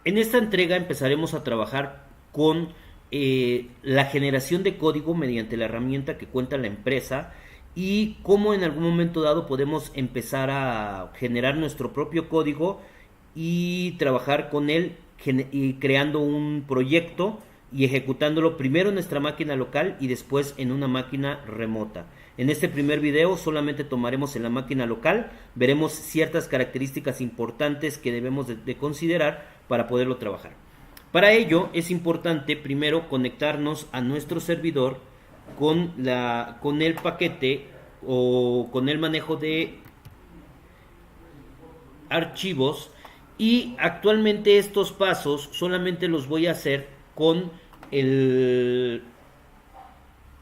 En esta entrega empezaremos a trabajar con la generación de código mediante la herramienta que cuenta la empresa y cómo en algún momento dado podemos empezar a generar nuestro propio código y trabajar con él y creando un proyecto y ejecutándolo primero en nuestra máquina local y después en una máquina remota. En este primer video solamente tomaremos en la máquina local, veremos ciertas características importantes que debemos de considerar para poderlo trabajar. Para ello es importante primero conectarnos a nuestro servidor con el paquete o con el manejo de archivos, y actualmente estos pasos solamente los voy a hacer el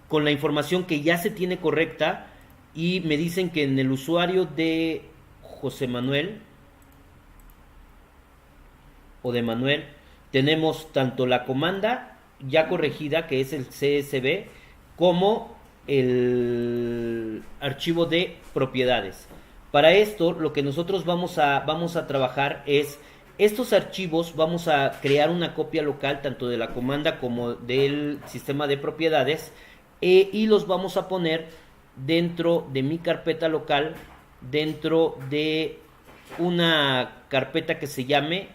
con la información que ya se tiene correcta, y me dicen que en el usuario de José Manuel o de Manuel tenemos tanto la comanda ya corregida, que es el CSV, como el archivo de propiedades. Para esto lo que nosotros vamos a trabajar es estos archivos. Vamos a crear una copia local tanto de la comanda como del sistema de propiedades, y los vamos a poner dentro de mi carpeta local, dentro de una carpeta que se llame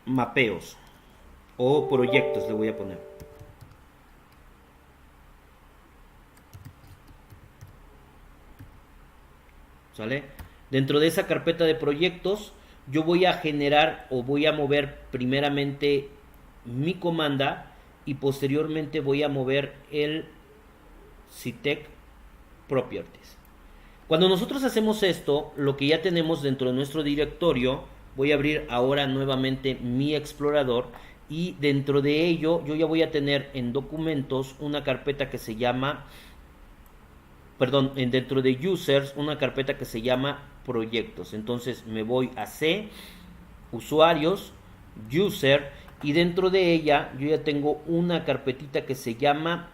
mapeos o proyectos, le voy a poner. ¿Sale? Dentro de esa carpeta de proyectos yo voy a generar o voy a mover primeramente mi comanda y posteriormente voy a mover el CITEC Properties. Cuando nosotros hacemos esto, lo que ya tenemos dentro de nuestro directorio, voy a abrir ahora nuevamente mi explorador, y dentro de ello yo ya voy a tener en documentos una carpeta que se llama, perdón, dentro de users una carpeta que se llama proyectos. Entonces me voy a C, usuarios, user, y dentro de ella yo ya tengo una carpetita que se llama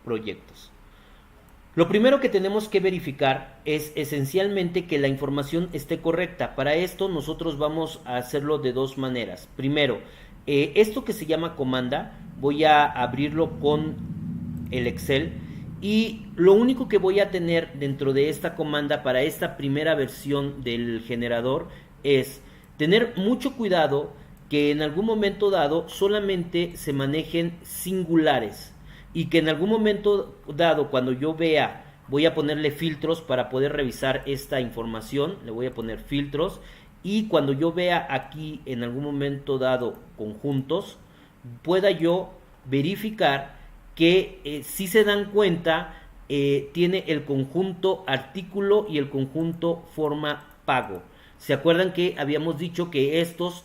proyectos. Lo primero que tenemos que verificar es esencialmente que la información esté correcta. Para esto nosotros vamos a hacerlo de dos maneras. Primero, esto que se llama comanda, voy a abrirlo con el Excel, y lo único que voy a tener dentro de esta comanda para esta primera versión del generador es tener mucho cuidado que en algún momento dado solamente se manejen singulares, y que en algún momento dado, cuando yo vea, voy a ponerle filtros para poder revisar esta información, le voy a poner filtros, y cuando yo vea aquí en algún momento dado conjuntos, pueda yo verificar que si se dan cuenta, tiene el conjunto artículo y el conjunto forma pago. ¿Se acuerdan que habíamos dicho que estos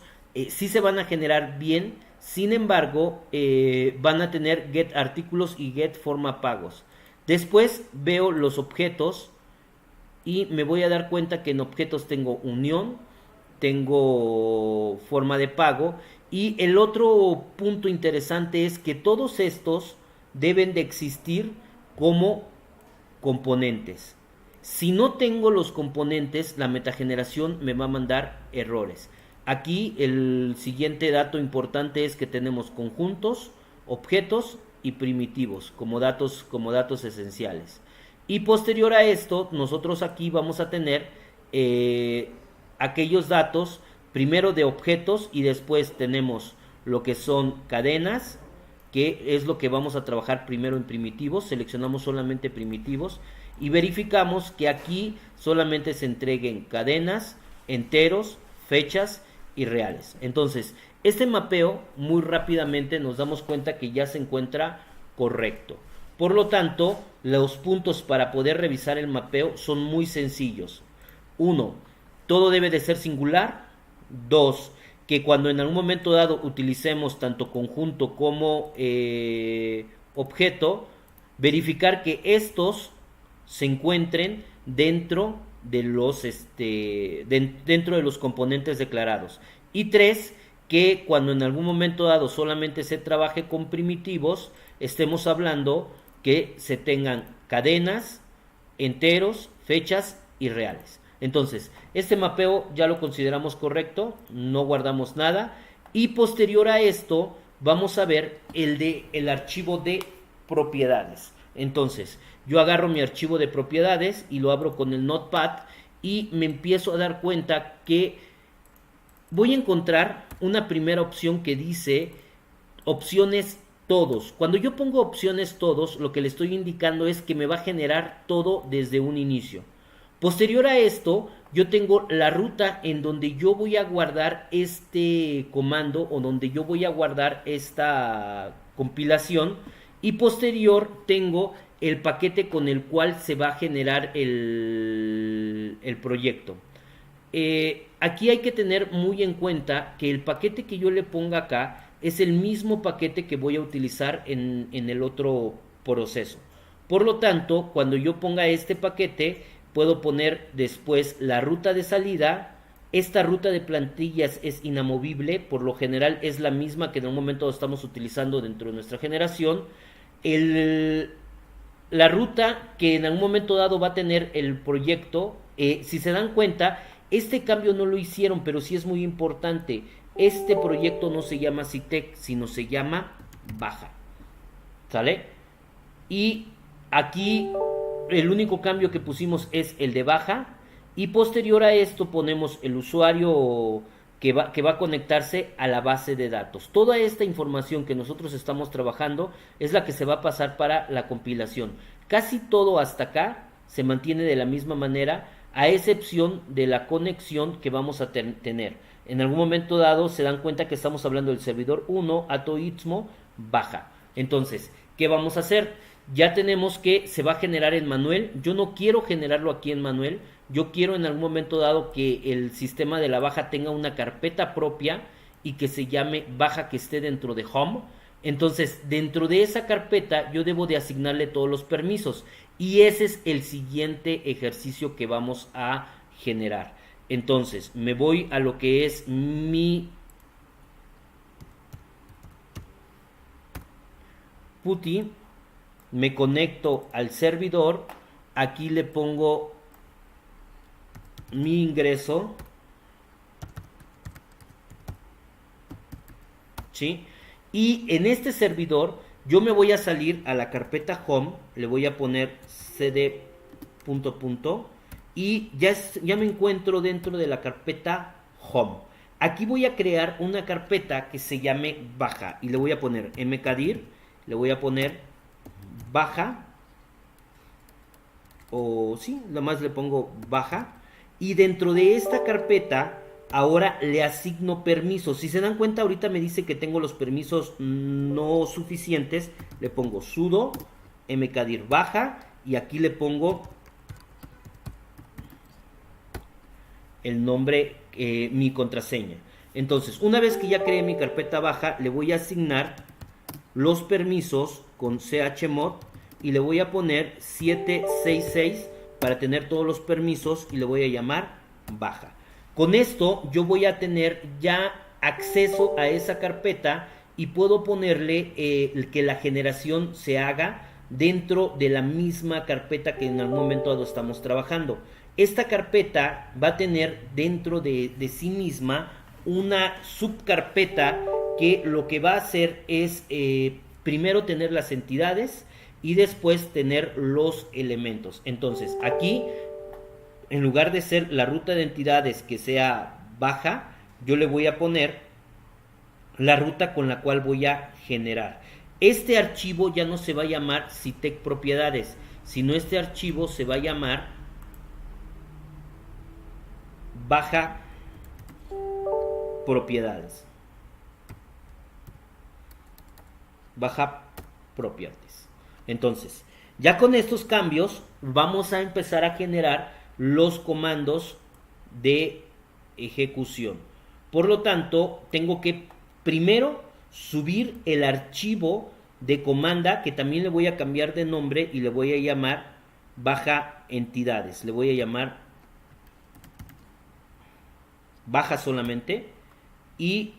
sí se van a generar bien? Sin embargo, van a tener get artículos y get forma pagos. Después veo los objetos y me voy a dar cuenta que en objetos tengo unión, tengo forma de pago, y el otro punto interesante es que todos estos deben de existir como componentes. Si no tengo los componentes, la metageneración me va a mandar errores. Aquí el siguiente dato importante es que tenemos conjuntos, objetos y primitivos como datos esenciales. Y posterior a esto, nosotros aquí vamos a tener aquellos datos, primero de objetos, y después tenemos lo que son cadenas, que es lo que vamos a trabajar primero en primitivos. Seleccionamos solamente primitivos y verificamos que aquí solamente se entreguen cadenas, enteros, fechas y reales. Entonces, este mapeo muy rápidamente nos damos cuenta que ya se encuentra correcto. Por lo tanto, los puntos para poder revisar el mapeo son muy sencillos. 1. Todo debe de ser singular. 2. Que cuando en algún momento dado utilicemos tanto conjunto como objeto, verificar que estos se encuentren dentro de los componentes declarados. Y 3, que cuando en algún momento dado solamente se trabaje con primitivos, estemos hablando que se tengan cadenas, enteros, fechas y reales. Entonces, este mapeo ya lo consideramos correcto, no guardamos nada. Y posterior a esto, vamos a ver el archivo de propiedades. Entonces, yo agarro mi archivo de propiedades y lo abro con el Notepad y me empiezo a dar cuenta que voy a encontrar una primera opción que dice opciones todos. Cuando yo pongo opciones todos, lo que le estoy indicando es que me va a generar todo desde un inicio. Posterior a esto, yo tengo la ruta en donde yo voy a guardar este comando o donde yo voy a guardar esta compilación, y posterior tengo el paquete con el cual se va a generar el proyecto. Aquí hay que tener muy en cuenta que el paquete que yo le ponga acá es el mismo paquete que voy a utilizar en el otro proceso. Por lo tanto, cuando yo ponga este paquete, puedo poner después la ruta de salida. Esta ruta de plantillas es inamovible, por lo general es la misma que en un momento estamos utilizando dentro de nuestra generación. La ruta que en algún momento dado va a tener el proyecto, si se dan cuenta, este cambio no lo hicieron, pero sí es muy importante. Este proyecto no se llama CITEC, sino se llama Baja. ¿Sale? Y aquí el único cambio que pusimos es el de Baja, y posterior a esto ponemos el usuario que va a conectarse a la base de datos. Toda esta información que nosotros estamos trabajando es la que se va a pasar para la compilación. Casi todo hasta acá se mantiene de la misma manera, a excepción de la conexión que vamos a tener. En algún momento dado se dan cuenta que estamos hablando del servidor 1, Ato-Istmo, Baja. Entonces, ¿qué vamos a hacer? Ya tenemos que se va a generar en manual. Yo no quiero generarlo aquí en manual. Yo quiero en algún momento dado que el sistema de la Baja tenga una carpeta propia y que se llame Baja, que esté dentro de Home. Entonces, dentro de esa carpeta yo debo de asignarle todos los permisos, y ese es el siguiente ejercicio que vamos a generar. Entonces, me voy a lo que es mi PuTTY, me conecto al servidor, aquí le pongo mi ingreso, ¿sí? Y en este servidor yo me voy a salir a la carpeta home, le voy a poner cd ... y ya me encuentro dentro de la carpeta home. Aquí voy a crear una carpeta que se llame Baja y le voy a poner mkdir, le voy a poner Baja, o sí, nada más le pongo Baja, y dentro de esta carpeta ahora le asigno permisos. Si se dan cuenta, ahorita me dice que tengo los permisos no suficientes. Le pongo sudo mkdir Baja y aquí le pongo el nombre, mi contraseña. Entonces, una vez que ya creé mi carpeta Baja, le voy a asignar los permisos con chmod y le voy a poner 766 para tener todos los permisos, y le voy a llamar Baja. Con esto yo voy a tener ya acceso a esa carpeta y puedo ponerle que la generación se haga dentro de la misma carpeta que en algún momento dado estamos trabajando. Esta carpeta va a tener dentro de sí misma una subcarpeta que lo que va a hacer es primero tener las entidades y después tener los elementos. Entonces aquí, en lugar de ser la ruta de entidades que sea Baja, yo le voy a poner la ruta con la cual voy a generar. Este archivo ya no se va a llamar CITEC propiedades, sino este archivo se va a llamar Baja propiedades. Baja propiedades. Entonces, ya con estos cambios vamos a empezar a generar los comandos de ejecución. Por lo tanto, tengo que primero subir el archivo de comanda, que también le voy a cambiar de nombre y le voy a llamar Baja entidades. Le voy a llamar Baja solamente, y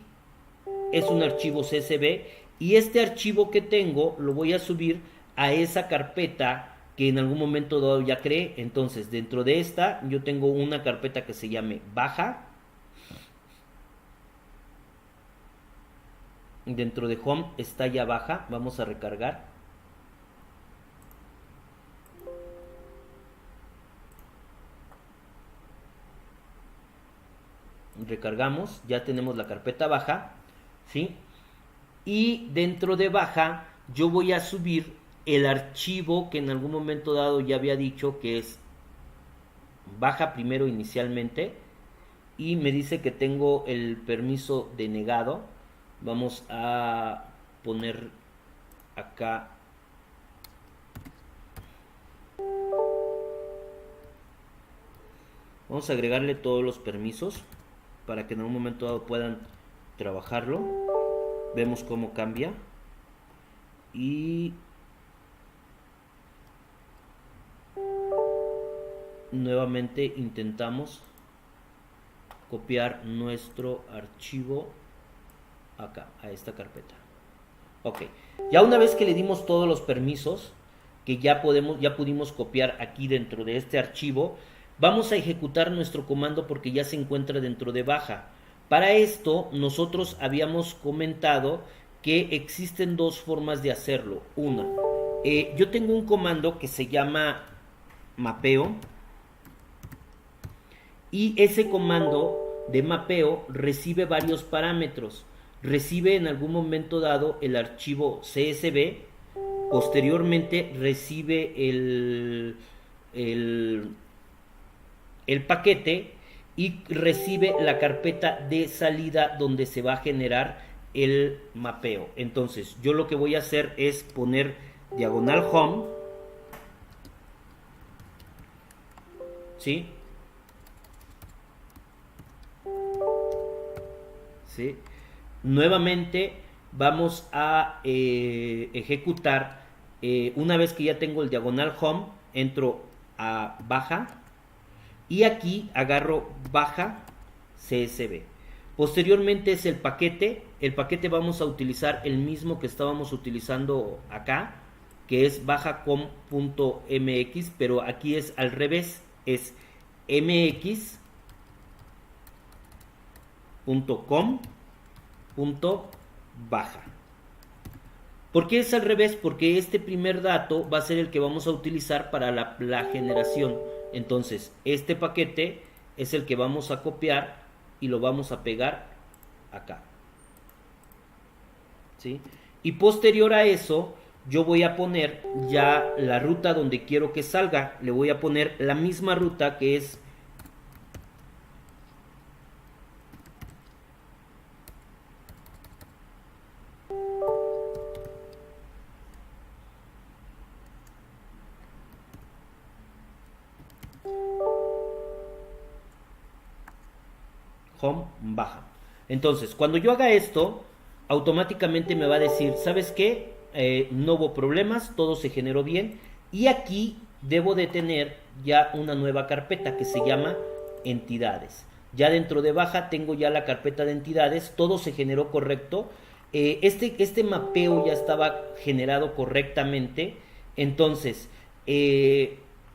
es un archivo CSV, y este archivo que tengo lo voy a subir a esa carpeta que en algún momento dado ya creé. Entonces, dentro de esta yo tengo una carpeta que se llame baja. Dentro de home está ya baja. Vamos a recargar. Recargamos, ya tenemos la carpeta baja, ¿sí? Y dentro de baja yo voy a subir el archivo que en algún momento dado ya había dicho que es baja primero inicialmente, y me dice que tengo el permiso denegado. Vamos a poner acá vamos a agregarle todos los permisos para que en algún momento dado puedan trabajarlo. Vemos cómo cambia y nuevamente intentamos copiar nuestro archivo acá a esta carpeta. Ok, ya una vez que le dimos todos los permisos que ya pudimos copiar aquí dentro de este archivo, vamos a ejecutar nuestro comando porque ya se encuentra dentro de baja. Para esto nosotros habíamos comentado que existen dos formas de hacerlo. Una, yo tengo un comando que se llama mapeo, y ese comando de mapeo recibe varios parámetros. Recibe en algún momento dado el archivo CSV, posteriormente recibe el paquete y recibe la carpeta de salida donde se va a generar el mapeo. Entonces yo lo que voy a hacer es poner diagonal home, ¿sí? ¿Sí? Nuevamente vamos a ejecutar, una vez que ya tengo el diagonal home, entro a baja y aquí agarro baja CSV. Posteriormente es el paquete vamos a utilizar el mismo que estábamos utilizando acá, que es bajacom.mx, pero aquí es al revés, es mx.com.baja. ¿Por qué es al revés? Porque este primer dato va a ser el que vamos a utilizar para la generación. Entonces, este paquete es el que vamos a copiar y lo vamos a pegar acá, ¿sí? Y posterior a eso, yo voy a poner ya la ruta donde quiero que salga. Le voy a poner la misma ruta que es home baja. Entonces, cuando yo haga esto, automáticamente me va a decir, ¿sabes qué? No hubo problemas, todo se generó bien. Y aquí debo de tener ya una nueva carpeta que se llama entidades. Ya dentro de baja tengo ya la carpeta de entidades, todo se generó correcto. Este mapeo ya estaba generado correctamente. Entonces,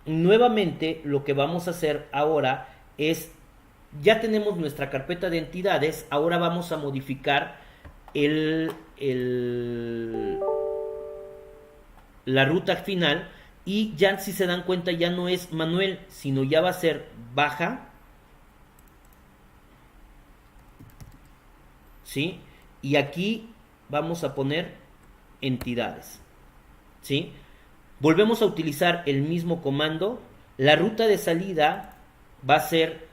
nuevamente lo que vamos a hacer ahora es, ya tenemos nuestra carpeta de entidades, ahora vamos a modificar la ruta final, y ya, si se dan cuenta, ya no es Manuel, sino ya va a ser baja, ¿sí? Y aquí vamos a poner entidades, ¿sí? Volvemos a utilizar el mismo comando. La ruta de salida va a ser,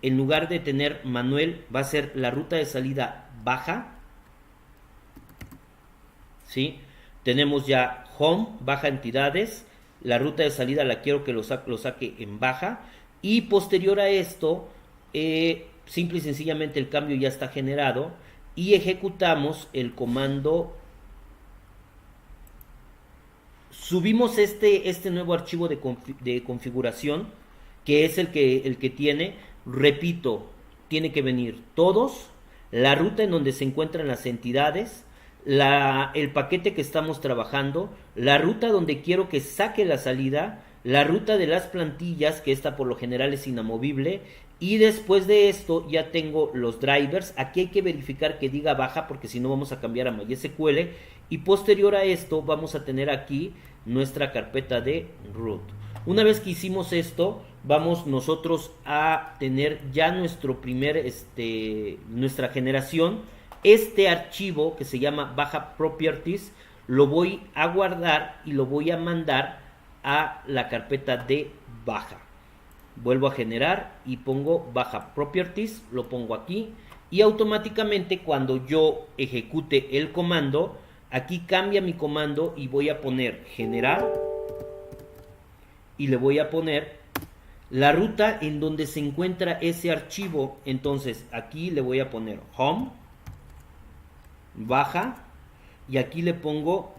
en lugar de tener Manuel, va a ser la ruta de salida baja, ¿sí? Tenemos ya home, baja entidades. La ruta de salida la quiero que lo saque en baja. Y posterior a esto, simple y sencillamente el cambio ya está generado. Y ejecutamos el comando. Subimos este nuevo archivo de configuración, que es el que tiene. Repito, tiene que venir todos, la ruta en donde se encuentran las entidades, el paquete que estamos trabajando, la ruta donde quiero que saque la salida, la ruta de las plantillas, que esta por lo general es inamovible, y después de esto ya tengo los drivers. Aquí hay que verificar que diga baja, porque si no vamos a cambiar a MySQL, y posterior a esto vamos a tener aquí nuestra carpeta de root. Una vez que hicimos esto, vamos nosotros a tener ya nuestro nuestra generación. Este archivo que se llama baja properties lo voy a guardar y lo voy a mandar a la carpeta de baja. Vuelvo a generar y pongo baja properties, lo pongo aquí, y automáticamente cuando yo ejecute el comando, aquí cambia mi comando y voy a poner generar y le voy a poner la ruta en donde se encuentra ese archivo. Entonces aquí le voy a poner home, baja, y aquí le pongo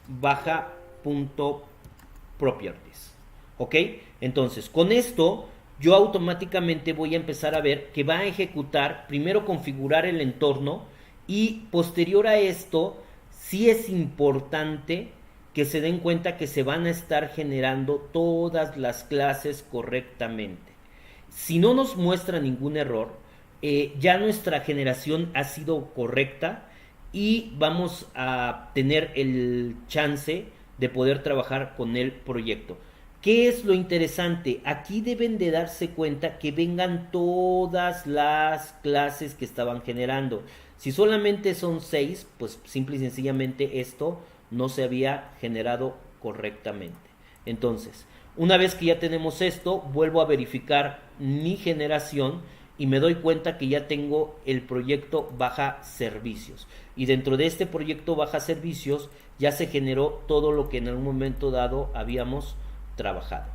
baja.properties. ¿Ok? Entonces con esto yo automáticamente voy a empezar a ver que va a ejecutar, primero configurar el entorno, y posterior a esto sí es importante que se den cuenta que se van a estar generando todas las clases correctamente. Si no nos muestra ningún error, ya nuestra generación ha sido correcta y vamos a tener el chance de poder trabajar con el proyecto. ¿Qué es lo interesante? Aquí deben de darse cuenta que vengan todas las clases que estaban generando. Si solamente son 6, pues simple y sencillamente esto no se había generado correctamente. Entonces, una vez que ya tenemos esto, vuelvo a verificar mi generación y me doy cuenta que ya tengo el proyecto baja servicios. Y dentro de este proyecto baja servicios ya se generó todo lo que en algún momento dado habíamos trabajado.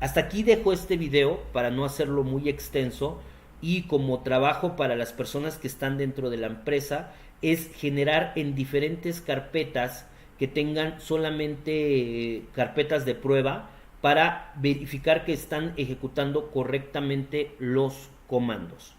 Hasta aquí dejo este video para no hacerlo muy extenso, y como trabajo para las personas que están dentro de la empresa es generar en diferentes carpetas que tengan solamente carpetas de prueba para verificar que están ejecutando correctamente los comandos.